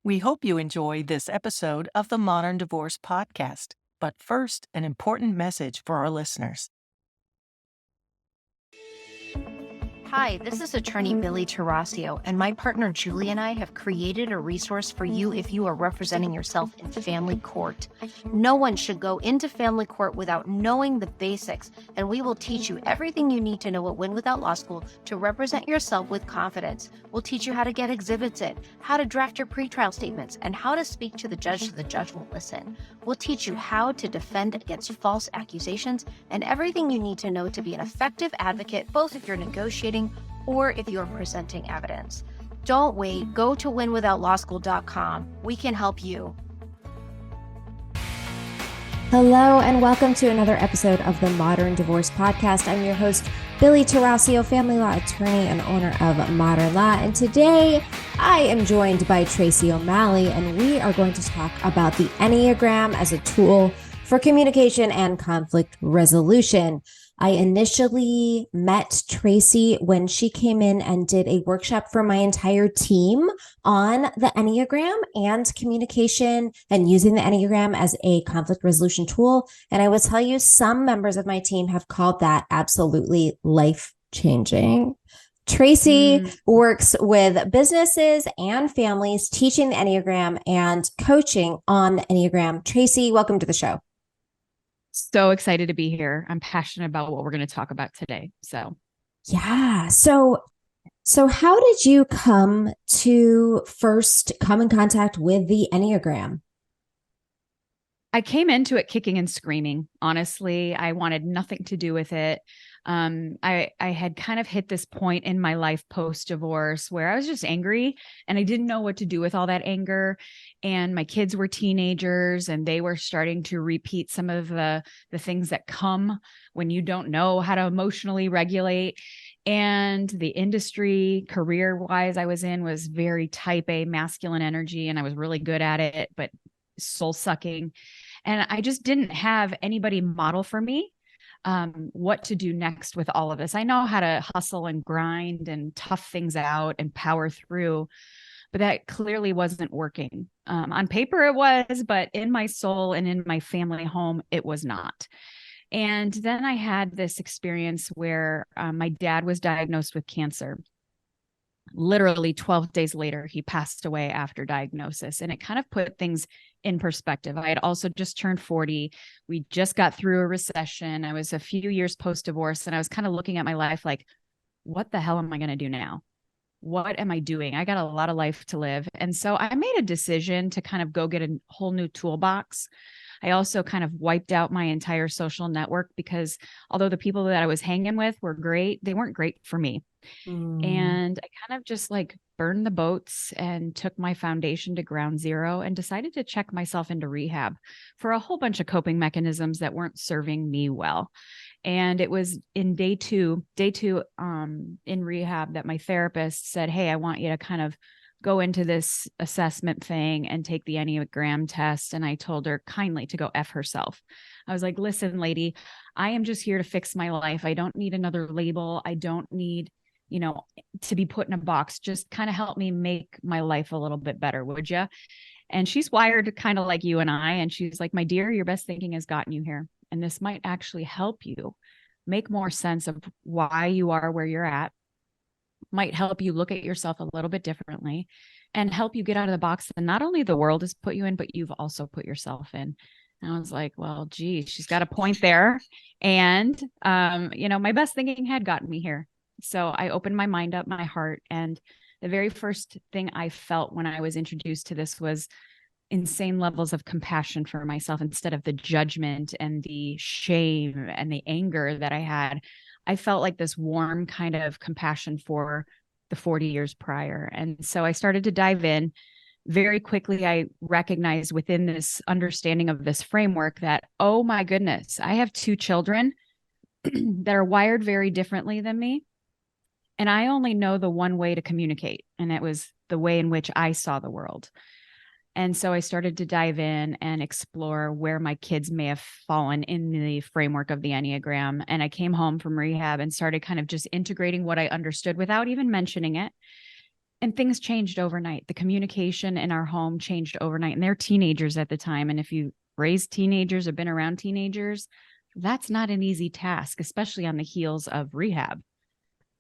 We hope you enjoy this episode of the Modern Divorce Podcast. But first, an important message for our listeners. Hi, this is attorney Billie Tarascio, and my partner Julie and I have created a resource for you if you are representing yourself in family court. No one should go into family court without knowing the basics, and we will teach you everything you need to know at Win Without Law School to represent yourself with confidence. We'll teach you how to get exhibits in, how to draft your pretrial statements, and how to speak to the judge so the judge will listen. We'll teach you how to defend against false accusations and everything you need to know to be an effective advocate, both if you're negotiating or if you're presenting evidence. Don't wait. Go to winwithoutlawschool.com. We can help you. Hello, and welcome to another episode of the Modern Divorce Podcast. I'm your host, Billie Tarascio, family law attorney and owner of Modern Law. And today I am joined by Tracy O'Malley, and we are going to talk about the Enneagram as a tool for communication and conflict resolution. I initially met Tracy when she came in and did a workshop for my entire team on the Enneagram and communication and using the Enneagram as a conflict resolution tool. And I will tell you, some members of my team have called that absolutely life-changing. Tracy works with businesses and families teaching the Enneagram and coaching on the Enneagram. Tracy, welcome to the show. So excited to be here. I'm passionate about what we're going to talk about today. Yeah. So how did you come to first come in contact with the Enneagram? I came into it kicking and screaming. Honestly, I wanted nothing to do with it. I had kind of hit this point in my life post-divorce where I was just angry and I didn't know what to do with all that anger. And my kids were teenagers and they were starting to repeat some of the things that come when you don't know how to emotionally regulate. And the industry, career-wise, I was in was very type A masculine energy, and I was really good at it, but soul-sucking. And I just didn't have anybody model for me what to do next with all of this. I know how to hustle and grind and tough things out and power through, but that clearly wasn't working. On paper it was, but in my soul and in my family home, it was not. And then I had this experience where my dad was diagnosed with cancer. Literally 12 days later, he passed away after diagnosis. And it kind of put things in perspective. I had also just turned 40. We just got through a recession. I was a few years post-divorce, and I was kind of looking at my life like, what the hell am I going to do now? What am I doing? I got a lot of life to live. And so I made a decision to kind of go get a whole new toolbox. I also kind of wiped out my entire social network because although the people that I was hanging with were great, they weren't great for me. And I kind of just like burned the boats and took my foundation to ground zero and decided to check myself into rehab for a whole bunch of coping mechanisms that weren't serving me well. And it was in day two in rehab that my therapist said, hey, I want you to kind of go into this assessment thing and take the Enneagram test. And I told her kindly to go F herself. I was like, listen, lady, I am just here to fix my life. I don't need another label. I don't need, to be put in a box. Just kind of help me make my life a little bit better, would you? And she's wired kind of like you and I. And she's like, my dear, your best thinking has gotten you here. And this might actually help you make more sense of why you are where you're at, might help you look at yourself a little bit differently and help you get out of the box that not only the world has put you in, but you've also put yourself in. And I was like, well, gee, she's got a point there. And, my best thinking had gotten me here. So I opened my mind up, my heart. And the very first thing I felt when I was introduced to this was insane levels of compassion for myself instead of the judgment and the shame and the anger that I had. I felt like this warm kind of compassion for the 40 years prior. And so I started to dive in. Very quickly, I recognized within this understanding of this framework that, oh my goodness, I have two children that are wired very differently than me. And I only know the one way to communicate. And it was the way in which I saw the world. And so I started to dive in and explore where my kids may have fallen in the framework of the Enneagram. And I came home from rehab and started kind of just integrating what I understood without even mentioning it. And things changed overnight. The communication in our home changed overnight, and they're teenagers at the time. And if you raised teenagers or been around teenagers, that's not an easy task, especially on the heels of rehab.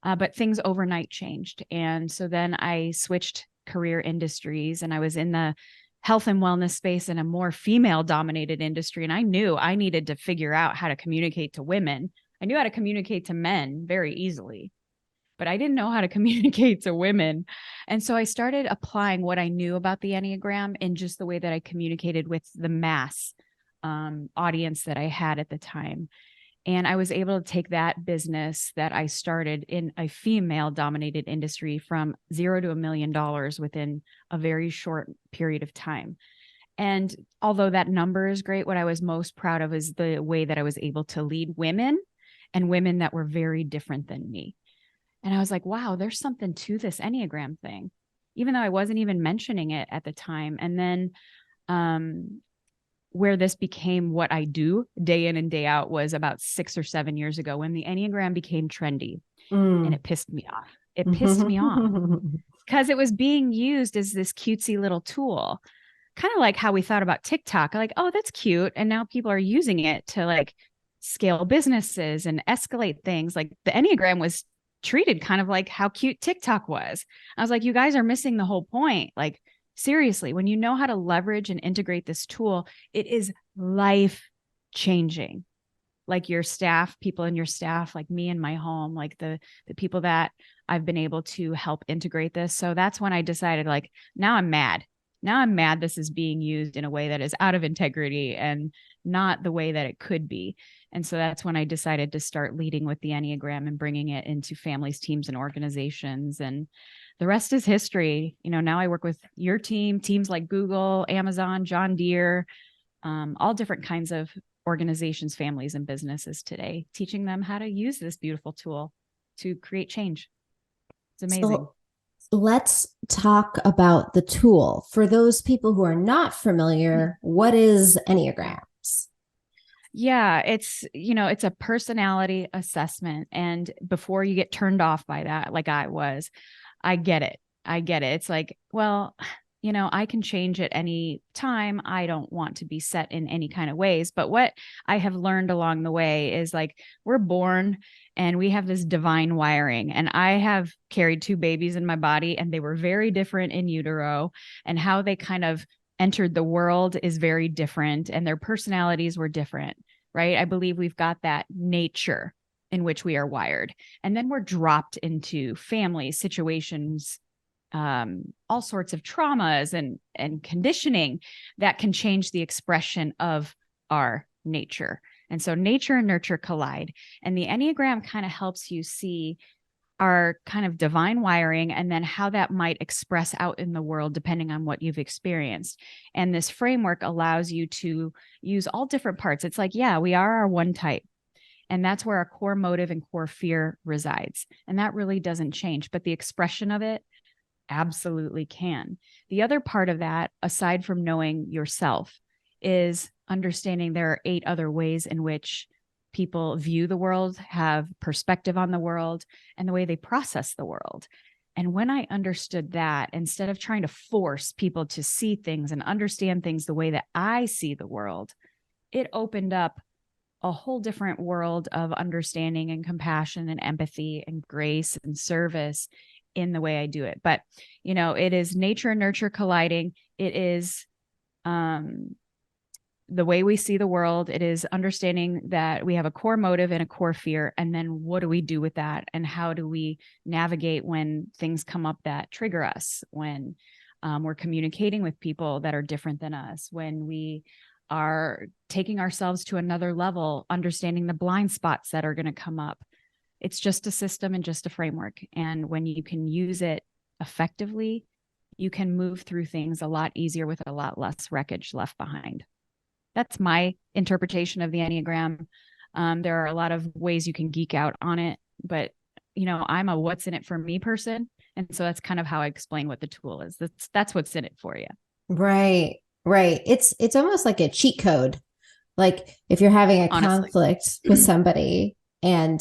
But things overnight changed. And so then I switched career industries, and I was in the health and wellness space in a more female dominated industry. And I knew I needed to figure out how to communicate to women. I knew how to communicate to men very easily, but I didn't know how to communicate to women. And so I started applying what I knew about the Enneagram in just the way that I communicated with the mass audience that I had at the time. And I was able to take that business that I started in a female dominated industry from $0 to $1 million within a very short period of time. And although that number is great, what I was most proud of is the way that I was able to lead women, and women that were very different than me. And I was like, wow, there's something to this Enneagram thing, even though I wasn't even mentioning it at the time. And then where this became what I do day in and day out was about 6 or 7 years ago, when the Enneagram became trendy. And it pissed me off. It pissed me off because it was being used as this cutesy little tool, kind of like how we thought about TikTok. Like, oh, that's cute. And now people are using it to like scale businesses and escalate things. Like the Enneagram was treated kind of like how cute TikTok was. I was like, you guys are missing the whole point. Like, seriously, when you know how to leverage and integrate this tool, it is life changing. Like your staff, people in your staff, like me in my home, like the people that I've been able to help integrate this. So that's when I decided, like, now I'm mad. Now I'm mad this is being used in a way that is out of integrity and not the way that it could be. And so that's when I decided to start leading with the Enneagram and bringing it into families, teams, and organizations. And the rest is history. You know, now I work with your team, teams like Google, Amazon, John Deere, all different kinds of organizations, families, and businesses today, teaching them how to use this beautiful tool to create change. It's amazing. So let's talk about the tool. For those people who are not familiar, what is Enneagrams? Yeah, it's a personality assessment. And before you get turned off by that, like I was, I get it. It's like, well, I can change at any time. I don't want to be set in any kind of ways. But what I have learned along the way is, like, we're born and we have this divine wiring. And I have carried 2 babies in my body, and they were very different in utero, and how they kind of entered the world is very different, and their personalities were different, right? I believe we've got that nature in which we are wired. And then we're dropped into family situations, all sorts of traumas and conditioning that can change the expression of our nature. And so nature and nurture collide. And the Enneagram kind of helps you see our kind of divine wiring, and then how that might express out in the world depending on what you've experienced. And this framework allows you to use all different parts. It's like, yeah, we are our one type. And that's where our core motive and core fear resides. And that really doesn't change, but the expression of it absolutely can. The other part of that, aside from knowing yourself, is understanding there are 8 other ways in which people view the world, have perspective on the world, and the way they process the world. And when I understood that, instead of trying to force people to see things and understand things the way that I see the world, it opened up a whole different world of understanding and compassion and empathy and grace and service in the way I do it. But, it is nature and nurture colliding. It is the way we see the world. It is understanding that we have a core motive and a core fear. And then what do we do with that? And how do we navigate when things come up that trigger us, when we're communicating with people that are different than us, when we are taking ourselves to another level, understanding the blind spots that are going to come up. It's just a system and just a framework. And when you can use it effectively, you can move through things a lot easier with a lot less wreckage left behind. That's my interpretation of the Enneagram. There are a lot of ways you can geek out on it, but I'm a what's in it for me person. And so that's kind of how I explain what the tool is. That's what's in it for you. Right. It's almost like a cheat code. Like if you're having a Honestly. conflict with somebody, and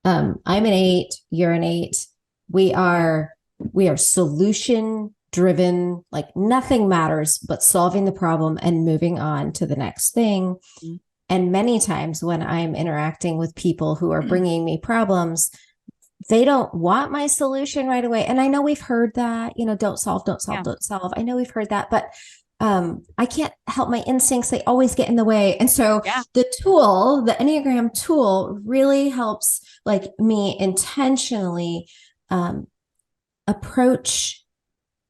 I'm an 8, you're an 8, we are We are solution driven, like nothing matters but solving the problem and moving on to the next thing. Mm-hmm. And many times when I'm interacting with people who are bringing me problems, they don't want my solution right away. And I know we've heard that, don't solve, don't solve, don't solve. I know we've heard that, but I can't help my instincts. They always get in the way. And so the Enneagram tool really helps like me intentionally approach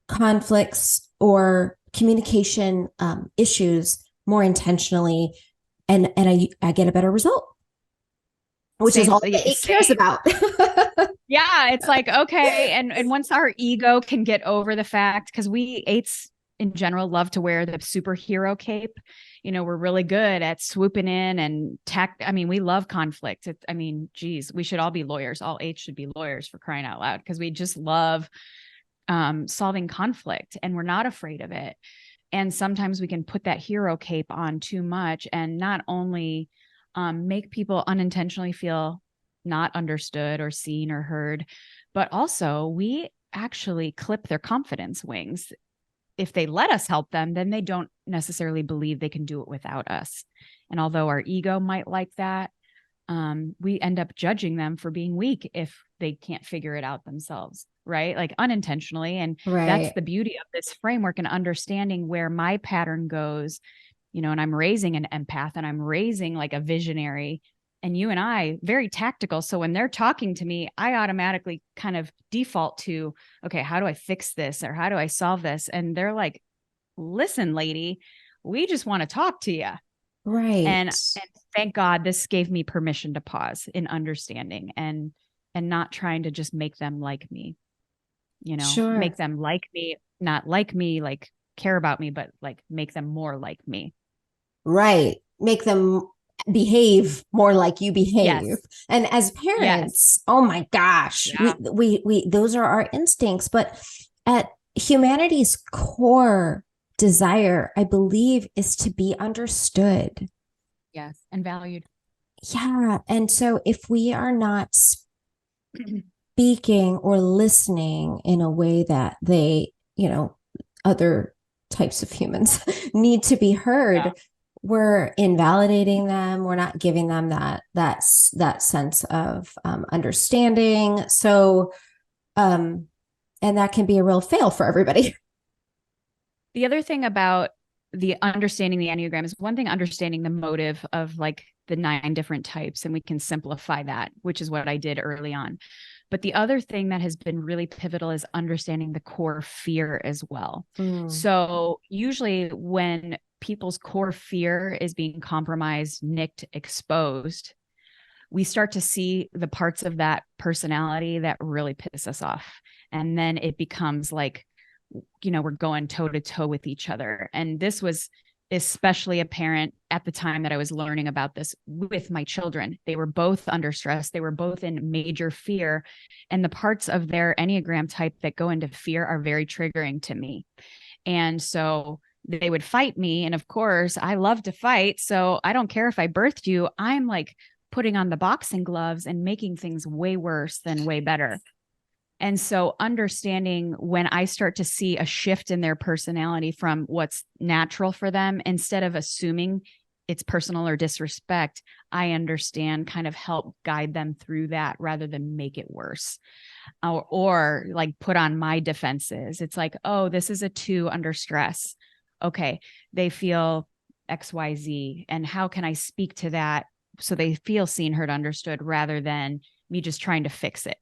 conflicts or communication issues more intentionally. And I get a better result, which is all that it cares about. Yeah. It's like, okay. And once our ego can get over the fact, because we eights in general love to wear the superhero cape. We're really good at swooping in and we love conflict. Geez, we should all be lawyers. All eights should be lawyers, for crying out loud, because we just love solving conflict and we're not afraid of it. And sometimes we can put that hero cape on too much and not only make people unintentionally feel not understood or seen or heard, but also we actually clip their confidence wings. If they let us help them, then they don't necessarily believe they can do it without us. And although our ego might like that, we end up judging them for being weak if they can't figure it out themselves, right? Like unintentionally. And that's the beauty of this framework and understanding where my pattern goes, and I'm raising an empath and I'm raising like a visionary, and you and I very tactical. So when they're talking to me, I automatically kind of default to, okay, how do I fix this? Or how do I solve this? And they're like, listen, lady, we just want to talk to you. Right. And thank God this gave me permission to pause in understanding and not trying to just make them like me, make them like me, not like me, like care about me, but like make them more like me. Right. Make them behave more like you behave. Yes. And as parents, oh my gosh, we those are our instincts, but at humanity's core desire, I believe, is to be understood. Yes. And valued. Yeah. And so if we are not speaking or listening in a way that they, other types of humans need to be heard, we're invalidating them. We're not giving them that sense of understanding. So, and that can be a real fail for everybody. The other thing about the understanding the Enneagram is one thing, understanding the motive of like the 9 different types, and we can simplify that, which is what I did early on. But the other thing that has been really pivotal is understanding the core fear as well. So usually when people's core fear is being compromised, nicked, exposed, we start to see the parts of that personality that really piss us off. And then it becomes like, we're going toe to toe with each other. And this was especially apparent at the time that I was learning about this with my children. They were both under stress. They were both in major fear. And the parts of their Enneagram type that go into fear are very triggering to me. And so they would fight me. And of course, I love to fight. So I don't care if I birthed you. I'm like putting on the boxing gloves and making things way worse than way better. And so understanding when I start to see a shift in their personality from what's natural for them, instead of assuming it's personal or disrespect, I understand, kind of help guide them through that rather than make it worse or like put on my defenses. It's like, oh, this is a 2 under stress. Okay, they feel XYZ. And how can I speak to that so they feel seen, heard, understood, rather than me just trying to fix it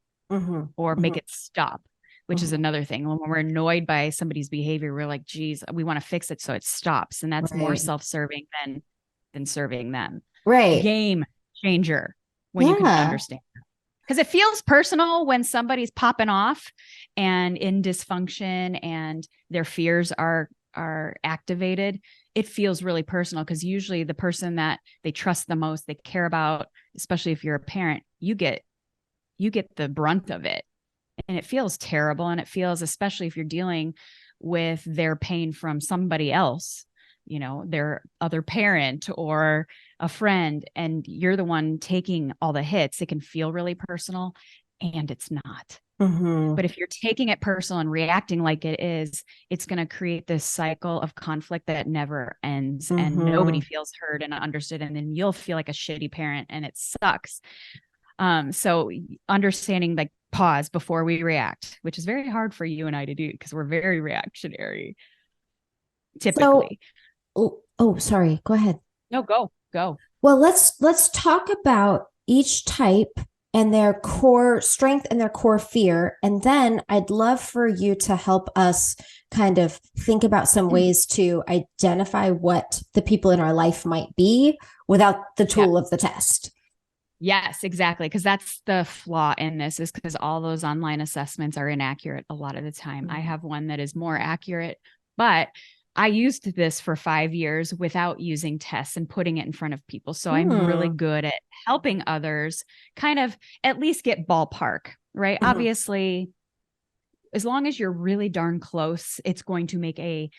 or make it stop, which is another thing. When we're annoyed by somebody's behavior, we're like, geez, we want to fix it so it stops. And that's more self-serving than serving them. Right. Game changer when you can understand. Because it feels personal when somebody's popping off and in dysfunction and their fears are activated. It feels really personal because usually the person that they trust the most, they care about, especially if you're a parent, you get the brunt of it. And it feels terrible. And it feels, especially if you're dealing with their pain from somebody else, their other parent or a friend, and you're the one taking all the hits, it can feel really personal, and it's not. Mm-hmm. But if you're taking it personal and reacting like it is, it's going to create this cycle of conflict that never ends and nobody Mm-hmm. feels heard and understood. And then you'll feel like a shitty parent and it sucks. So understanding, like, pause before we react, which is very hard for you and I to do because we're very reactionary So, typically. sorry. Go ahead. No, go. Well, let's talk about each type and their core strength and their core fear. And then I'd love for you to help us kind of think about some ways to identify what the people in our life might be without the Yeah. tool of the test. Yes, exactly. Because that's the flaw in this, is because all those online assessments are inaccurate a lot of the time. I have one that is more accurate, but I used this for 5 years without using tests and putting it in front of people. So I'm really good at helping others kind of at least get ballpark, right? Mhm. Obviously, as long as you're really darn close, it's going to make a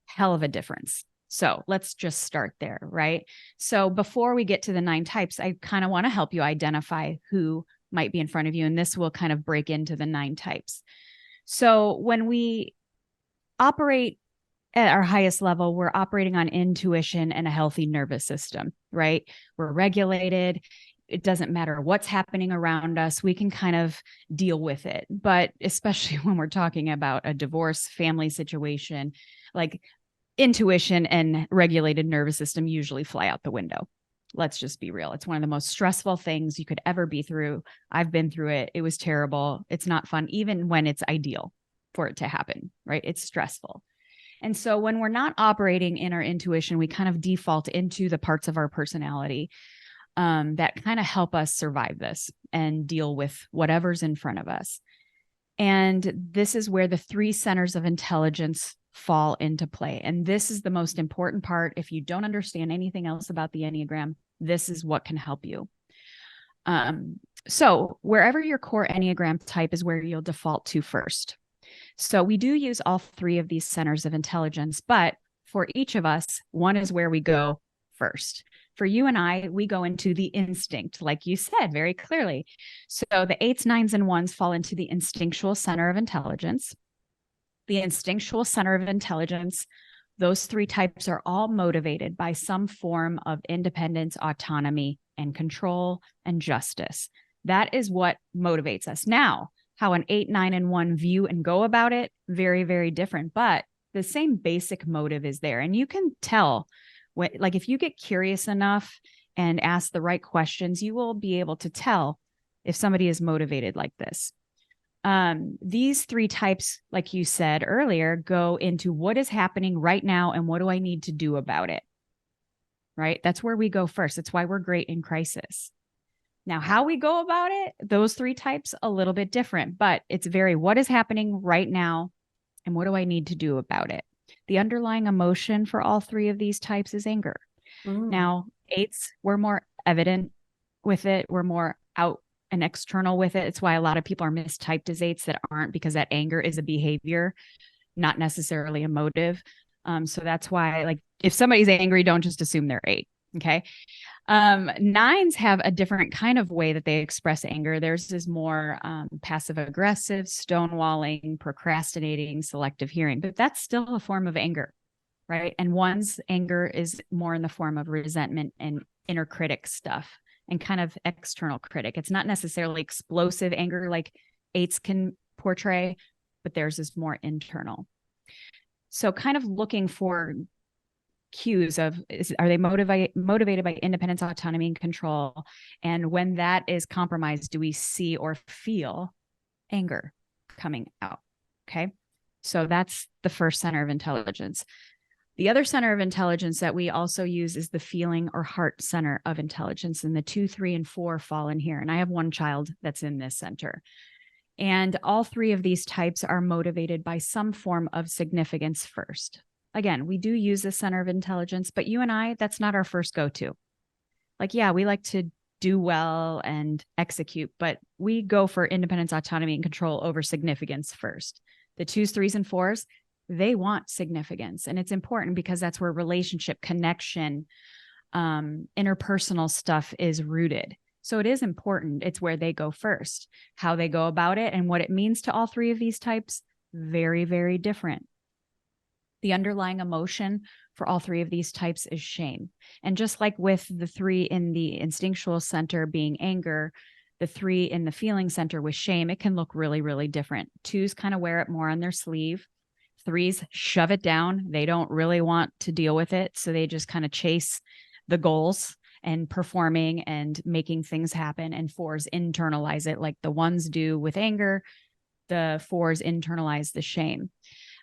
hell of a difference. So let's just start there, right? So before we get to the 9 types, I kind of want to help you identify who might be in front of you. And this will kind of break into the 9 types. So when we operate at our highest level, we're operating on intuition and a healthy nervous system, right? We're regulated. It doesn't matter what's happening around us. We can kind of deal with it. But especially when we're talking about a divorce, family situation, like, intuition and regulated nervous system usually fly out the window. Let's just be real. It's one of the most stressful things you could ever be through. I've been through it. It was terrible. It's not fun, even when it's ideal for it to happen, right? It's stressful. And so when we're not operating in our intuition, we kind of default into the parts of our personality that kind of help us survive this and deal with whatever's in front of us. And this is where the 3 centers of intelligence fall into play. And this is the most important part. If you don't understand anything else about the Enneagram, this is what can help you. So wherever your core Enneagram type is where you'll default to first. So we do use all 3 of these centers of intelligence, but for each of us, one is where we go first. For you and I, we go into the instinct, like you said very clearly. So the 8s, 9s, and 1s fall into the instinctual center of intelligence. The instinctual center of intelligence, those 3 types are all motivated by some form of independence, autonomy, and control and justice. That is what motivates us. Now, how an 8, 9, and 1 view and go about it, very, very different, but the same basic motive is there. And you can tell, like, if you get curious enough and ask the right questions, you will be able to tell if somebody is motivated like this. These 3 types, like you said earlier, go into what is happening right now and what do I need to do about it, right? That's where we go first. That's why we're great in crisis. Now, how we go about it, those 3 types, a little bit different, but it's very what is happening right now and what do I need to do about it? The underlying emotion for all 3 of these types is anger. Now, 8s, we're more evident with it. We're more out and external with it. It's why a lot of people are mistyped as 8s that aren't, because that anger is a behavior, not necessarily a motive. So that's why, like, if somebody's angry, don't just assume they're 8. Okay. 9s have a different kind of way that they express anger. Theirs is more passive aggressive, stonewalling, procrastinating, selective hearing, but that's still a form of anger, right? And 1's anger is more in the form of resentment and inner critic stuff and kind of external critic. It's not necessarily explosive anger like 8s can portray, but theirs is more internal. So kind of looking for cues of, are they motivated by independence, autonomy, and control? And when that is compromised, do we see or feel anger coming out? Okay. So that's the first center of intelligence. The other center of intelligence that we also use is the feeling or heart center of intelligence. And the 2, 3, and 4 fall in here. And I have one child that's in this center. And all 3 of these types are motivated by some form of significance first. Again, we do use the center of intelligence, but you and I, that's not our first go-to. Like, yeah, we like to do well and execute, but we go for independence, autonomy, and control over significance first. The 2s, 3s, and 4s, they want significance. And it's important because that's where relationship, connection, interpersonal stuff is rooted. So it is important. It's where they go first. How they go about it and what it means to all three of these types, very, very different. The underlying emotion for all three of these types is shame. And just like with the three in the instinctual center being anger, the three in the feeling center with shame, it can look really, really different. Twos kind of wear it more on their sleeve. Threes shove it down. They don't really want to deal with it. So they just kind of chase the goals and performing and making things happen. And fours internalize it like the ones do with anger. The fours internalize the shame.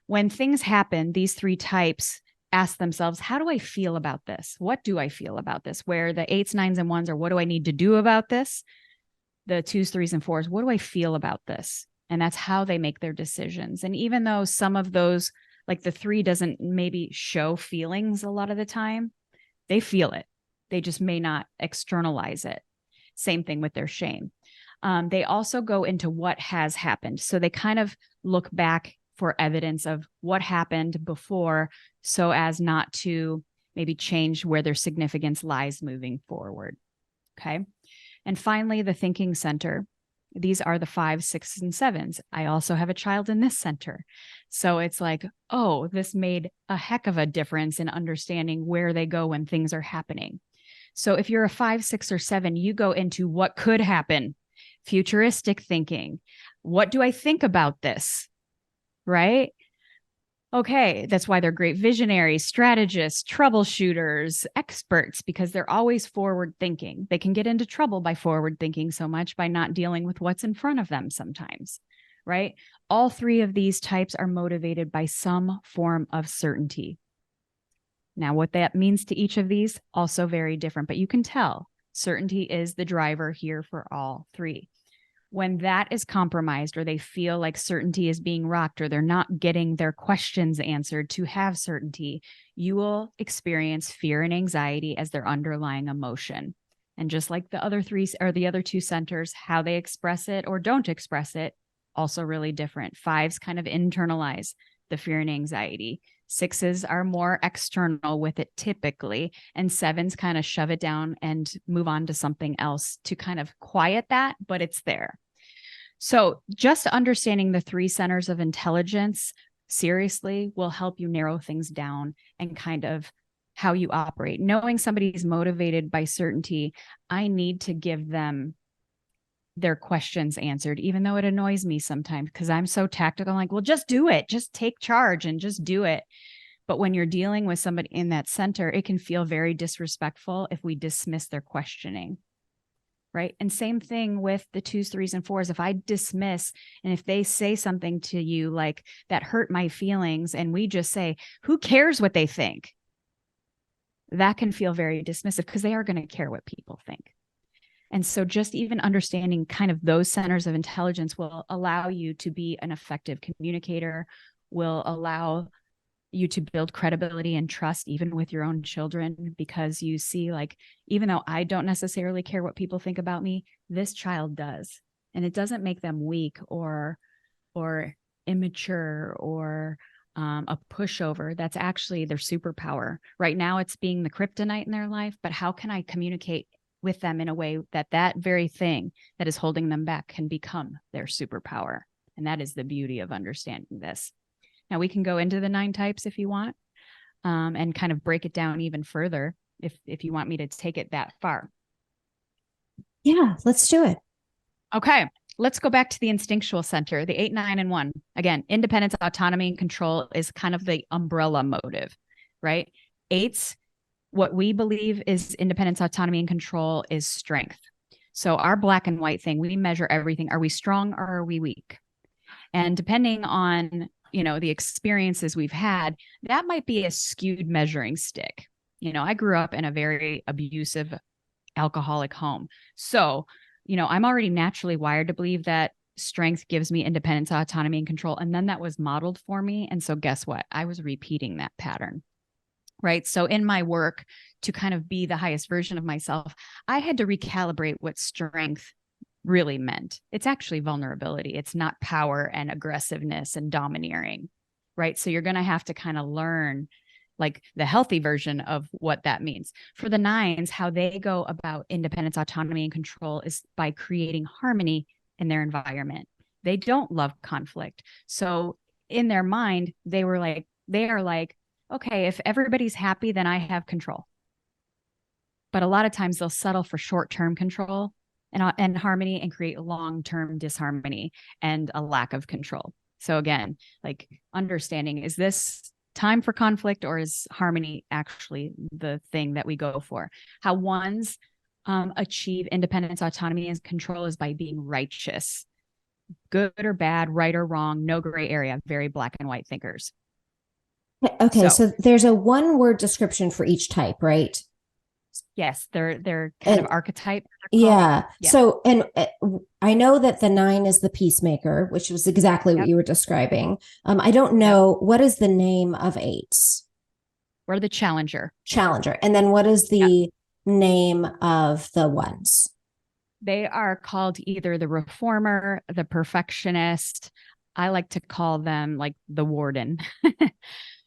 When things happen, these three types ask themselves, how do I feel about this? What do I feel about this? Where the eights, nines, and ones are, what do I need to do about this? The twos, threes, and fours, what do I feel about this? And that's how they make their decisions. And even though some of those, like the three doesn't maybe show feelings a lot of the time, they feel it. They just may not externalize it. Same thing with their shame. They also go into what has happened. So they kind of look back for evidence of what happened before so as not to maybe change where their significance lies moving forward. Okay. And finally, the thinking center. These are the 5s, 6s, and 7s. I also have a child in this center. So it's like, oh, this made a heck of a difference in understanding where they go when things are happening. So if you're a 5, 6, or 7, you go into what could happen, futuristic thinking. What do I think about this? Right? Okay, that's why they're great visionaries, strategists, troubleshooters, experts, because they're always forward thinking. They can get into trouble by forward thinking so much by not dealing with what's in front of them sometimes, right? All three of these types are motivated by some form of certainty. Now, what that means to each of these, also very different, but you can tell certainty is the driver here for all three. When that is compromised or they feel like certainty is being rocked or they're not getting their questions answered to have certainty, you will experience fear and anxiety as their underlying emotion. And just like the other three or the other two centers, how they express it or don't express it, also really different. 5s kind of internalize the fear and anxiety. 6s are more external with it typically, and 7s kind of shove it down and move on to something else to kind of quiet that, but it's there. So just understanding the 3 centers of intelligence seriously will help you narrow things down and kind of how you operate. Knowing somebody's motivated by certainty, I need to give them their questions answered, even though it annoys me sometimes because I'm so tactical. I'm like, well, just do it. Just take charge and just do it. But when you're dealing with somebody in that center, it can feel very disrespectful if we dismiss their questioning. Right. And same thing with the 2s, 3s, and 4s. If I dismiss and if they say something to you like that hurt my feelings and we just say, who cares what they think? That can feel very dismissive because they are going to care what people think. And so just even understanding kind of those centers of intelligence will allow you to be an effective communicator, will allow you to build credibility and trust even with your own children, because you see, like, even though I don't necessarily care what people think about me, this child does. And it doesn't make them weak or immature or a pushover. That's actually their superpower. Right now it's being the kryptonite in their life, but how can I communicate with them in a way that that very thing that is holding them back can become their superpower? And that is the beauty of understanding this. Now we can go into the 9 types if you want, and kind of break it down even further if you want me to take it that far. Yeah, let's do it. Okay, let's go back to the instinctual center, the 8, 9, and 1. Again, independence, autonomy, and control is kind of the umbrella motive, right? 8s, what we believe is independence, autonomy, and control is strength. So our black and white thing, we measure everything. Are we strong or are we weak? And depending on the experiences we've had, that might be a skewed measuring stick. I grew up in a very abusive, alcoholic home. So, I'm already naturally wired to believe that strength gives me independence, autonomy, and control. And then that was modeled for me. And so guess what? I was repeating that pattern, right? So in my work to kind of be the highest version of myself, I had to recalibrate what strength really meant. It's actually vulnerability. It's not power and aggressiveness and domineering, right? So you're going to have to kind of learn like the healthy version of what that means. For the nines, how they go about independence, autonomy, and control is by creating harmony in their environment. They don't love conflict. So in their mind, they are like, okay, if everybody's happy, then I have control. But a lot of times they'll settle for short-term control and harmony and create long-term disharmony and a lack of control. So again, like understanding, is this time for conflict or is harmony actually the thing that we go for? How ones achieve independence, autonomy, and control is by being righteous. Good or bad, right or wrong, no gray area, very black and white thinkers. Okay, so there's a one-word description for each type, right? Yes, they're kind of archetype. Yeah. So, and I know that the 9 is the peacemaker, which was exactly what you were describing. I don't know, what is the name of 8s? We're the challenger. Challenger. And then what is the name of the 1s? They are called either the reformer, the perfectionist. I like to call them like the warden.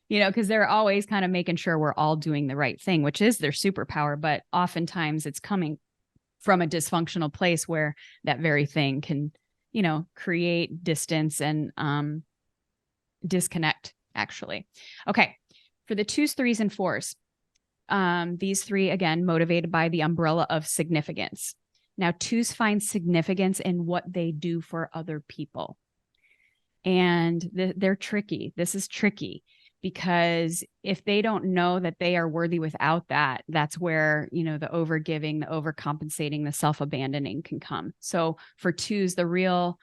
Because they're always kind of making sure we're all doing the right thing, which is their superpower. But oftentimes it's coming from a dysfunctional place where that very thing can, create distance and disconnect, actually. Okay. For the 2s, 3s, and 4s, these 3, again, motivated by the umbrella of significance. Now, 2s find significance in what they do for other people. And they're tricky. This is tricky. Because if they don't know that they are worthy without that, that's where, the overgiving, the overcompensating, the self-abandoning can come. So for 2s, the real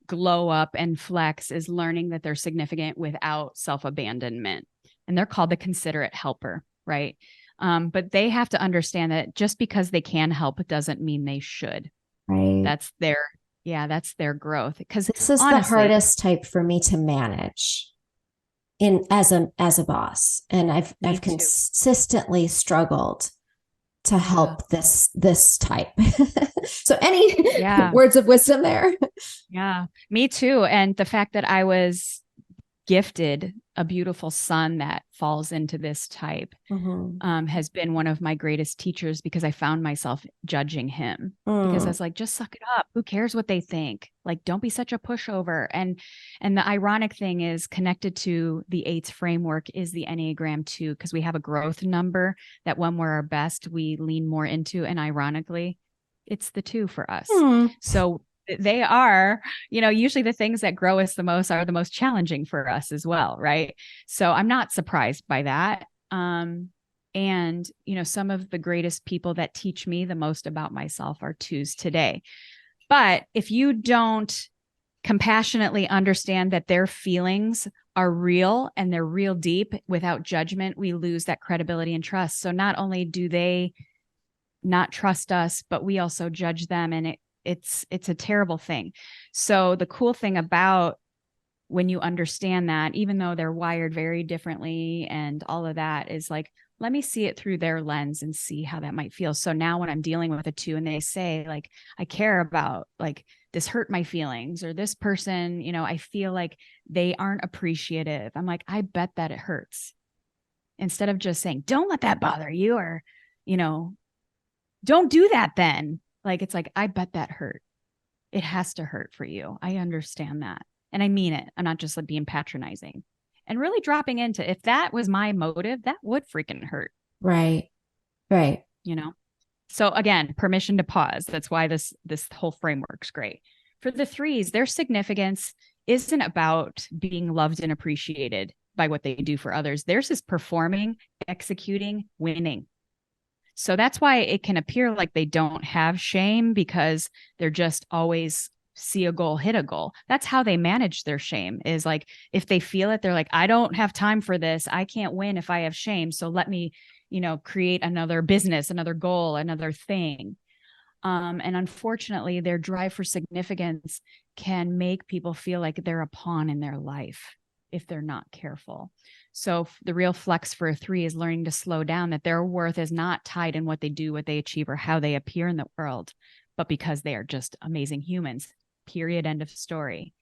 glow up and flex is learning that they're significant without self-abandonment. And they're called the considerate helper, right? But they have to understand that just because they can help, it doesn't mean they should. Right. That's their growth. Because this is honestly the hardest type for me to manage. As a boss, and I've consistently struggled to help this type. So any words of wisdom there? Yeah, me too. And the fact that I was gifted a beautiful son that falls into this type has been one of my greatest teachers, because I found myself judging him because I was like, just suck it up. Who cares what they think? Like, don't be such a pushover. And the ironic thing is, connected to the 8's framework is the Enneagram 2, because we have a growth number that when we're our best, we lean more into. And ironically, it's the 2 for us. So they are, usually the things that grow us the most are the most challenging for us as well. Right. So I'm not surprised by that. And, some of the greatest people that teach me the most about myself are 2s today. But if you don't compassionately understand that their feelings are real and they're real deep without judgment, we lose that credibility and trust. So not only do they not trust us, but we also judge them, and it's a terrible thing. So the cool thing about when you understand that, even though they're wired very differently and all of that, is like, let me see it through their lens and see how that might feel. So now when I'm dealing with a 2 and they say like, I care about, like, this hurt my feelings, or this person, I feel like they aren't appreciative. I'm like, I bet that it hurts. Instead of just saying, don't let that bother you, or, don't do that then. Like, it's like, I bet that hurt. It has to hurt for you. I understand that. And I mean it. I'm not just like being patronizing, and really dropping into, if that was my motive, that would freaking hurt. Right. Right. So again, permission to pause. That's why this whole framework's great. For the 3s, their significance isn't about being loved and appreciated by what they do for others. Theirs is performing, executing, winning. So that's why it can appear like they don't have shame, because they're just always see a goal, hit a goal. That's how they manage their shame, is like, if they feel it, they're like, I don't have time for this. I can't win if I have shame. So let me, create another business, another goal, another thing. And unfortunately, their drive for significance can make people feel like they're a pawn in their life if they're not careful. So the real flex for a 3 is learning to slow down, that their worth is not tied in what they do, what they achieve, or how they appear in the world, but because they are just amazing humans, period, end of story.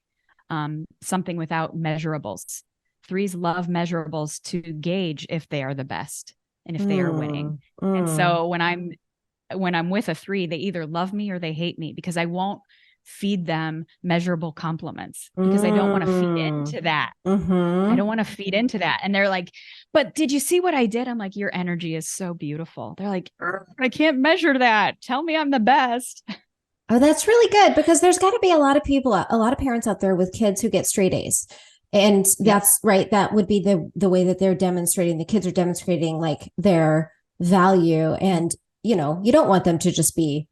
Something without measurables. threes love measurables to gauge if they are the best and if they are winning. Mm. And so when I'm with a three, they either love me or they hate me, because I won't feed them measurable compliments, because I don't want to feed into that. I don't want to feed into that. And they're like, but did you see what I did? I'm like, your energy is so beautiful. They're like, I can't measure that. Tell me I'm the best. Oh, that's really good, because there's got to be a lot of people, a lot of parents out there with kids who get straight A's. And that's right. That would be the way that they're demonstrating, the kids are demonstrating like their value. And, you don't want them to just be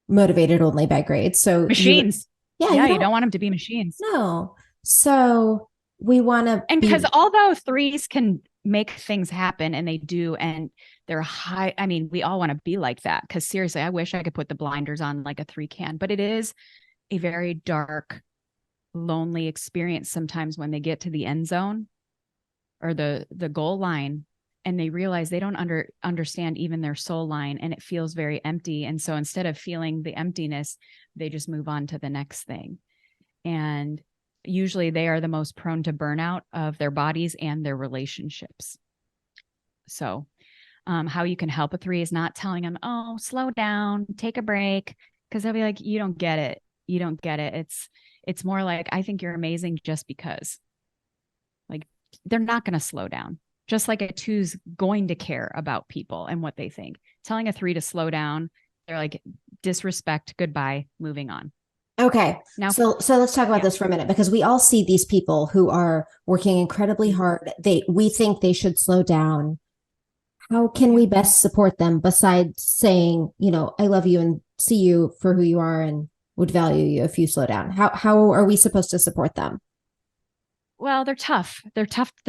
motivated only by grades. So machines. You don't want them to be machines. No. So we want to, and because although threes can make things happen, and they do, and they're high, I mean, we all want to be like that, because seriously, I wish I could put the blinders on like a three can, but it is a very dark, lonely experience sometimes when they get to the end zone or the goal line, and they realize they don't understand even their soul line, and it feels very empty. And so instead of feeling the emptiness, they just move on to the next thing. And usually they are the most prone to burnout of their bodies and their relationships. So how you can help a three is not telling them, oh, slow down, take a break, because they'll be like, you don't get it. You don't get it. It's more like, I think you're amazing just because. Like, they're not going to slow down. Just like a two's going to care about people and what they think. Telling a three to slow down, they're like, disrespect, goodbye, moving on. Okay. Now, so let's talk about this for a minute, because we all see these people who are working incredibly hard. We think they should slow down. How can we best support them besides saying, I love you and see you for who you are and would value you if you slow down? How are we supposed to support them? Well, they're tough. They're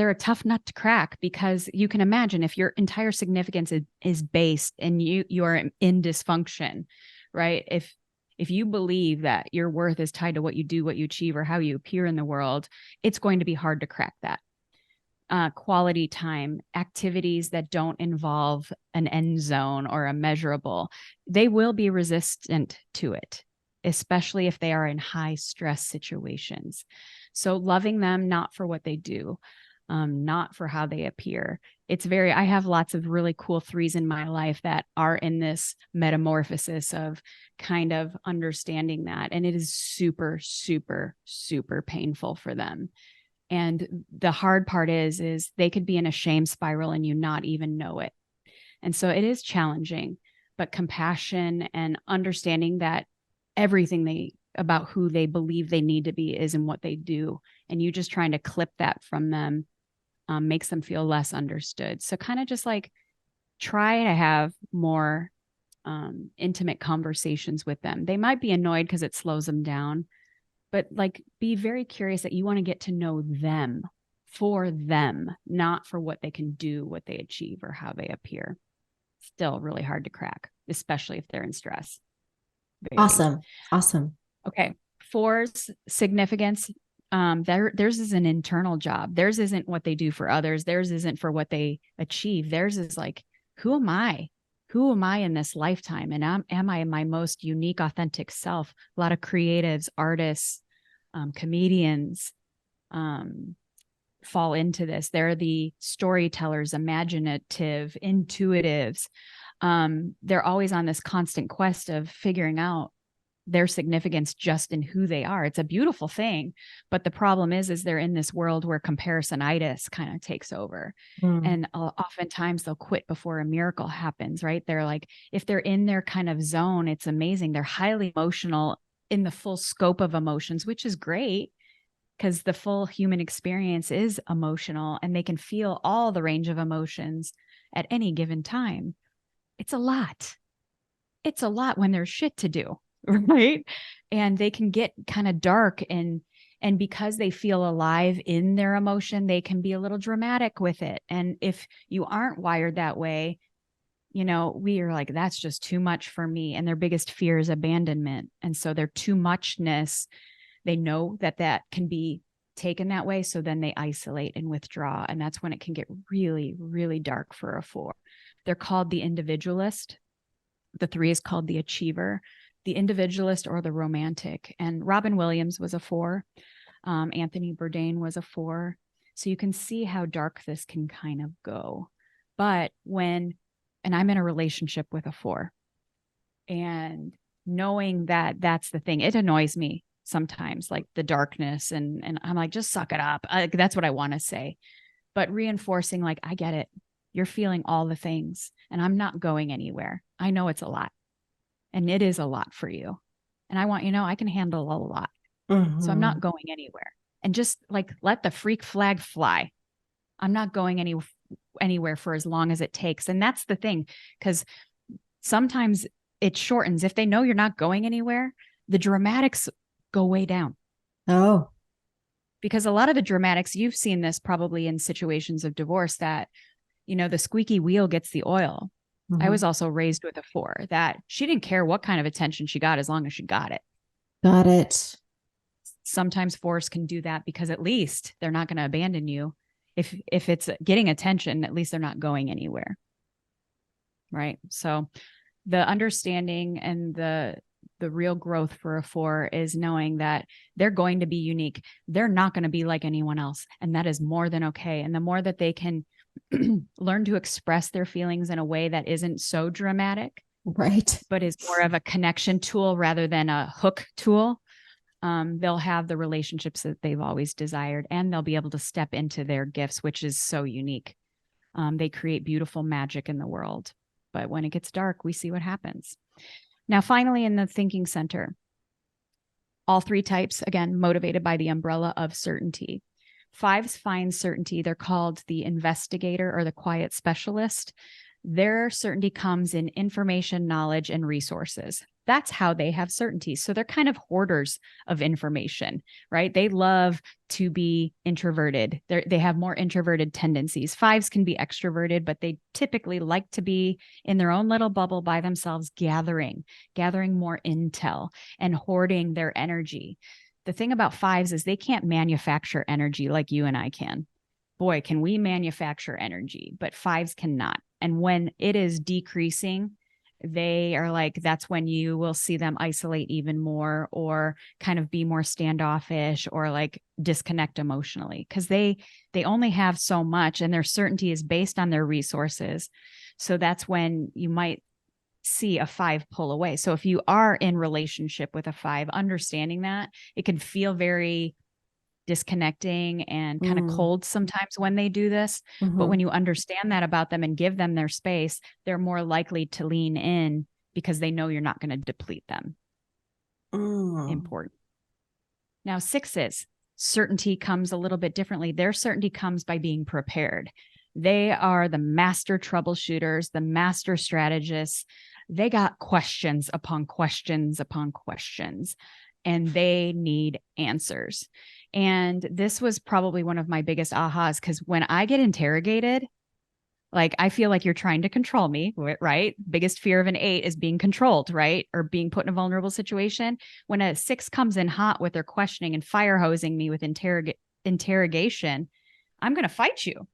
a tough nut to crack, because you can imagine if your entire significance is based and you're in dysfunction, right? If you believe that your worth is tied to what you do, what you achieve, or how you appear in the world, it's going to be hard to crack that. Quality time, activities that don't involve an end zone or a measurable, they will be resistant to it, especially if they are in high stress situations. So loving them, not for what they do, not for how they appear. I have lots of really cool threes in my life that are in this metamorphosis of kind of understanding that. And it is super, super, super painful for them. And the hard part is they could be in a shame spiral and you not even know it. And so it is challenging, but compassion and understanding that everything about who they believe they need to be is in what they do. And you just trying to clip that from them makes them feel less understood. So kind of just like try to have more intimate conversations with them. They might be annoyed because it slows them down, but like be very curious that you want to get to know them for them, not for what they can do, what they achieve, or how they appear. Still really hard to crack, especially if they're in stress. Very. Awesome. Okay. Fours, significance. Theirs is an internal job. Theirs isn't what they do for others. Theirs isn't for what they achieve. Theirs is like, who am I? Who am I in this lifetime? And am I my most unique, authentic self? A lot of creatives, artists, comedians fall into this. They're the storytellers, imaginative, intuitives. They're always on this constant quest of figuring out their significance just in who they are. It's a beautiful thing. But the problem is they're in this world where comparisonitis kind of takes over. And oftentimes they'll quit before a miracle happens, right? They're like, if they're in their kind of zone, it's amazing. They're highly emotional in the full scope of emotions, which is great because the full human experience is emotional and they can feel all the range of emotions at any given time. It's a lot. It's a lot when there's shit to do. Right. And they can get kind of dark and because they feel alive in their emotion, they can be a little dramatic with it. And if you aren't wired that way, we are like, that's just too much for me. And their biggest fear is abandonment. And so their too muchness, they know that can be taken that way. So then they isolate and withdraw. And that's when it can get really, really dark for a four. They're called the individualist. The three is called the achiever, the individualist, or the romantic. And Robin Williams was a four. Anthony Bourdain was a four. So you can see how dark this can kind of go. But and I'm in a relationship with a 4, and knowing that that's the thing, it annoys me sometimes, like the darkness, and I'm like, just suck it up. That's what I want to say. But reinforcing, like, I get it. You're feeling all the things, and I'm not going anywhere. I know it's a lot, and it is a lot for you. And I want you to know I can handle a lot. So I'm not going anywhere. And just like, let the freak flag fly. I'm not going anywhere for as long as it takes. And that's the thing, because sometimes it shortens. If they know you're not going anywhere, the dramatics go way down. Oh. Because a lot of the dramatics, you've seen this probably in situations of divorce, that, the squeaky wheel gets the oil. I was also raised with a 4 that she didn't care what kind of attention she got as long as she got it. Got it. Sometimes 4s can do that because at least they're not going to abandon you. If it's getting attention, at least they're not going anywhere. Right. So the understanding and the real growth for a 4 is knowing that they're going to be unique. They're not going to be like anyone else. And that is more than okay. And the more that they can learn to express their feelings in a way that isn't so dramatic, right, but is more of a connection tool rather than a hook tool, they'll have the relationships that they've always desired, and they'll be able to step into their gifts, which is so unique. They create beautiful magic in the world. But when it gets dark, we see what happens. Now, finally, in the thinking center, all 3 types, again, motivated by the umbrella of certainty. 5s find certainty. They're called the investigator or the quiet specialist. Their certainty comes in information, knowledge, and resources. That's how they have certainty. So they're kind of hoarders of information, right? They love to be introverted. They have more introverted tendencies. 5s can be extroverted, but they typically like to be in their own little bubble by themselves, gathering more intel and hoarding their energy. The thing about 5s is they can't manufacture energy like you and I can. Boy, can we manufacture energy, but 5s cannot. And when it is decreasing, they are like, that's when you will see them isolate even more, or kind of be more standoffish, or like disconnect emotionally, because they only have so much, and their certainty is based on their resources. So that's when you might see a 5 pull away. So if you are in relationship with a 5, understanding that, it can feel very disconnecting and kind of cold sometimes when they do this. But when you understand that about them and give them their space, they're more likely to lean in because they know you're not going to deplete them. Important. Now, 6s, certainty comes a little bit differently. Their certainty comes by being prepared. They are the master troubleshooters, the master strategists. They got questions upon questions upon questions, and they need answers. And this was probably one of my biggest ahas, because when I get interrogated, like, I feel like you're trying to control me, right? Biggest fear of an 8 is being controlled, right? Or being put in a vulnerable situation. When a 6 comes in hot with their questioning and fire hosing me with interrogation, I'm going to fight you.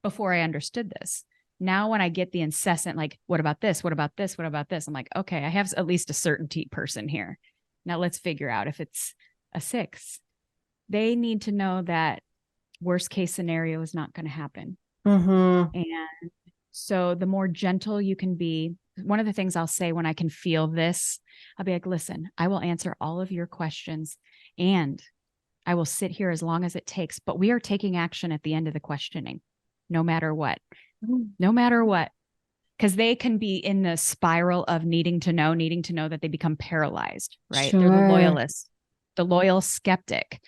Before I understood this. Now, when I get the incessant, like, what about this? What about this? What about this? I'm like, okay, I have at least a certainty person here. Now let's figure out if it's a 6. They need to know that worst case scenario is not going to happen. And so the more gentle you can be, one of the things I'll say when I can feel this, I'll be like, listen, I will answer all of your questions, and I will sit here as long as it takes, but we are taking action at the end of the questioning. No matter what, because they can be in the spiral of needing to know that they become paralyzed, right? Sure. They're the loyalist, the loyal skeptic.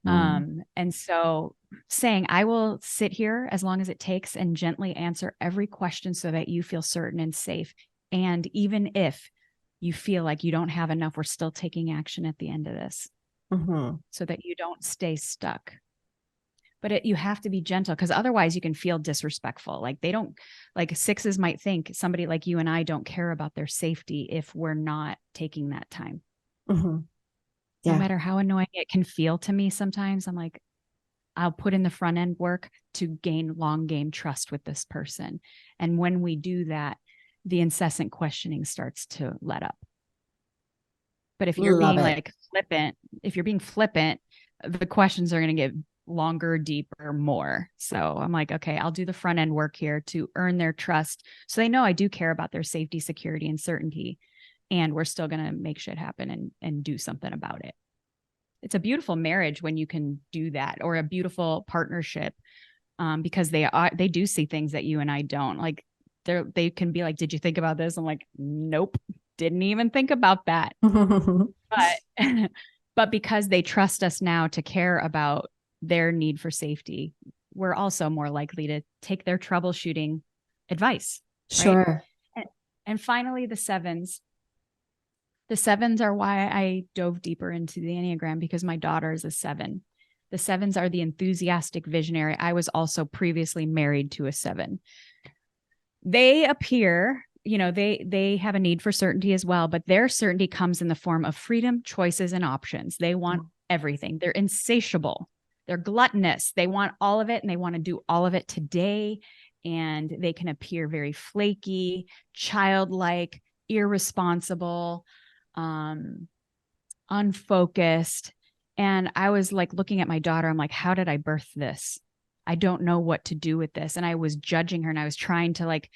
And so saying, I will sit here as long as it takes and gently answer every question so that you feel certain and safe. And even if you feel like you don't have enough, we're still taking action at the end of this so that you don't stay stuck. But you have to be gentle, because otherwise you can feel disrespectful. Like, they don't, like, 6s might think somebody like you and I don't care about their safety if we're not taking that time. No matter how annoying it can feel to me sometimes, I'm like, I'll put in the front end work to gain long game trust with this person. And when we do that, the incessant questioning starts to let up. But if you're being flippant, the questions are going to get longer, deeper, more. So I'm like, okay, I'll do the front end work here to earn their trust. So they know I do care about their safety, security, and certainty. And we're still going to make shit happen and do something about it. It's a beautiful marriage when you can do that, or a beautiful partnership, because they do see things that you and I don't. Like they can be like, did you think about this? I'm like, nope, didn't even think about that. But but because they trust us now to care about their need for safety, we're also more likely to take their troubleshooting advice. Sure. Right? And finally, the sevens. The sevens are why I dove deeper into the Enneagram, because my daughter is a 7. The sevens are the enthusiastic visionary. I was also previously married to a 7. They appear, they have a need for certainty as well, but their certainty comes in the form of freedom, choices, and options. They want everything. They're insatiable. They're gluttonous. They want all of it, and they want to do all of it today. And they can appear very flaky, childlike, irresponsible, unfocused. And I was like looking at my daughter. I'm like, how did I birth this? I don't know what to do with this. And I was judging her, and I was trying to like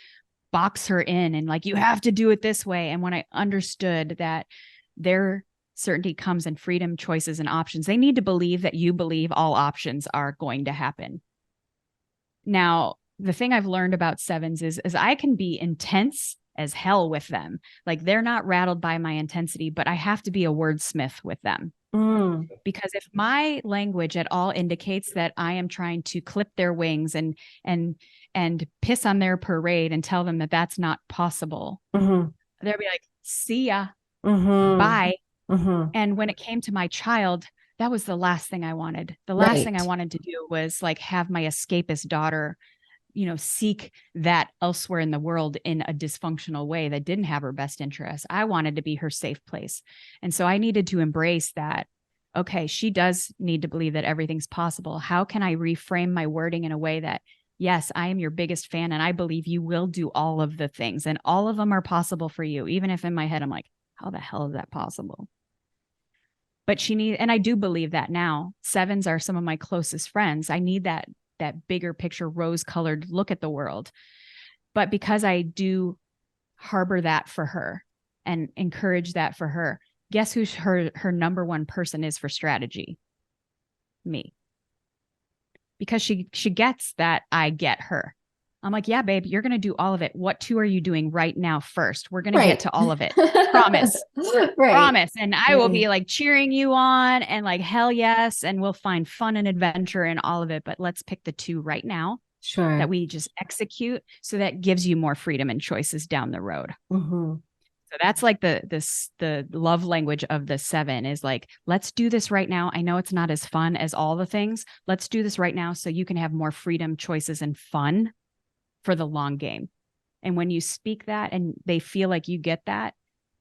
box her in and like, you have to do it this way. And when I understood that their certainty comes in freedom, choices, and options, they need to believe that you believe all options are going to happen. Now, the thing I've learned about sevens is I can be intense as hell with them. Like they're not rattled by my intensity, but I have to be a wordsmith with them. Because if my language at all indicates that I am trying to clip their wings and piss on their parade and tell them that that's not possible, they'll be like, see ya, bye. And when it came to my child, that was the last thing I wanted. The last thing I wanted to do was like have my escapist daughter, seek that elsewhere in the world in a dysfunctional way that didn't have her best interests. I wanted to be her safe place. And so I needed to embrace that. Okay, she does need to believe that everything's possible. How can I reframe my wording in a way that, yes, I am your biggest fan and I believe you will do all of the things and all of them are possible for you. Even if in my head, I'm like, how the hell is that possible? But and I do believe that now. Sevens are some of my closest friends. I need that bigger picture, rose-colored look at the world. But because I do harbor that for her and encourage that for her, guess who her number one person is for strategy? Me. Because she gets that I get her. I'm like, yeah, babe, you're going to do all of it. What 2 are you doing right now first? We're going to get to all of it. Promise. Promise. And I will be like cheering you on and like, hell yes. And we'll find fun and adventure in all of it. But let's pick the 2 right now. Sure. That we just execute. So that gives you more freedom and choices down the road. So that's like the love language of the 7 is like, let's do this right now. I know it's not as fun as all the things. Let's do this right now so you can have more freedom, choices, and fun for the long game. And when you speak that and they feel like you get that,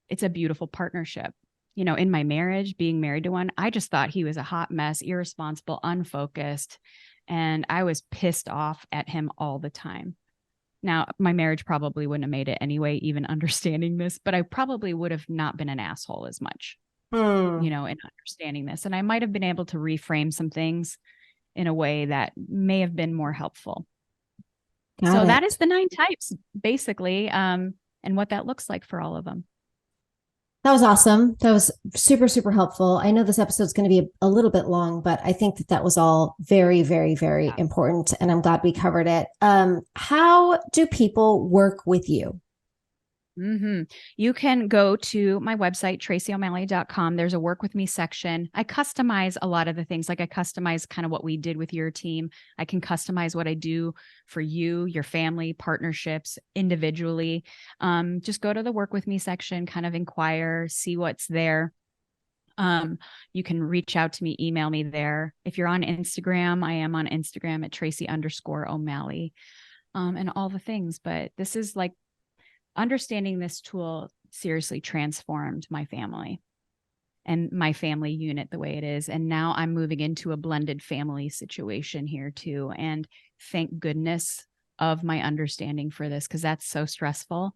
it's a beautiful partnership. In my marriage, being married to one, I just thought he was a hot mess, irresponsible, unfocused. And I was pissed off at him all the time. Now, my marriage probably wouldn't have made it anyway, even understanding this, but I probably would have not been an asshole as much, in understanding this. And I might have been able to reframe some things in a way that may have been more helpful. So that is the 9 types, basically, and what that looks like for all of them. That was awesome. That was super, super helpful. I know this episode is going to be a little bit long, but I think that was all very, very, very important. And I'm glad we covered it. How do people work with you? You can go to my website, tracyo'malley.com. There's a work with me section. I customize a lot of the things. Like I customize kind of what we did with your team. I can customize what I do for you, your family, partnerships, individually. Just go to the work with me section, kind of inquire, see what's there. You can reach out to me, email me there. If you're on Instagram, I am on Instagram at Tracy_O'Malley, and all the things. But this is like, understanding this tool seriously transformed my family and my family unit the way it is. And now I'm moving into a blended family situation here too. And thank goodness of my understanding for this, because that's so stressful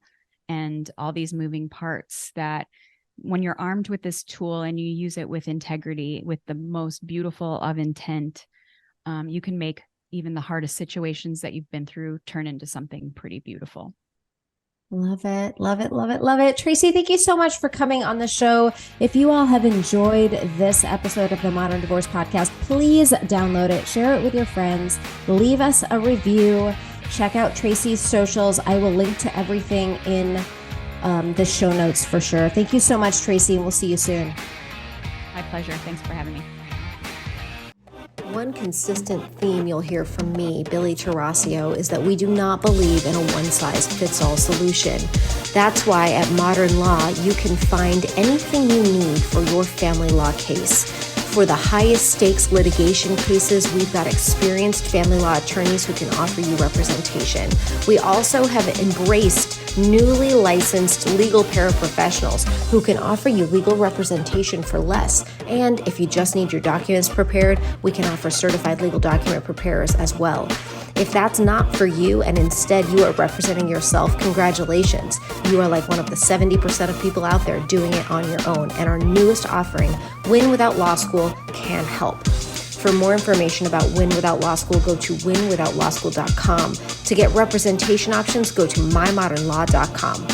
and all these moving parts that when you're armed with this tool and you use it with integrity, with the most beautiful of intent, you can make even the hardest situations that you've been through turn into something pretty beautiful. Love it. Love it. Love it. Love it. Tracy, thank you so much for coming on the show. If you all have enjoyed this episode of the Modern Divorce Podcast, please download it, share it with your friends, leave us a review, check out Tracy's socials. I will link to everything in the show notes for sure. Thank you so much, Tracy, and we'll see you soon. My pleasure. Thanks for having me. One consistent theme you'll hear from me, Billie Tarascio, is that we do not believe in a one-size-fits-all solution. That's why at Modern Law, you can find anything you need for your family law case. For the highest stakes litigation cases, we've got experienced family law attorneys who can offer you representation. We also have embraced newly licensed legal paraprofessionals who can offer you legal representation for less. And if you just need your documents prepared, we can offer certified legal document preparers as well. If that's not for you and instead you are representing yourself, congratulations. You are like one of the 70% of people out there doing it on your own. And our newest offering, Win Without Law School, can help. For more information about Win Without Law School, go to winwithoutlawschool.com. To get representation options, go to mymodernlaw.com.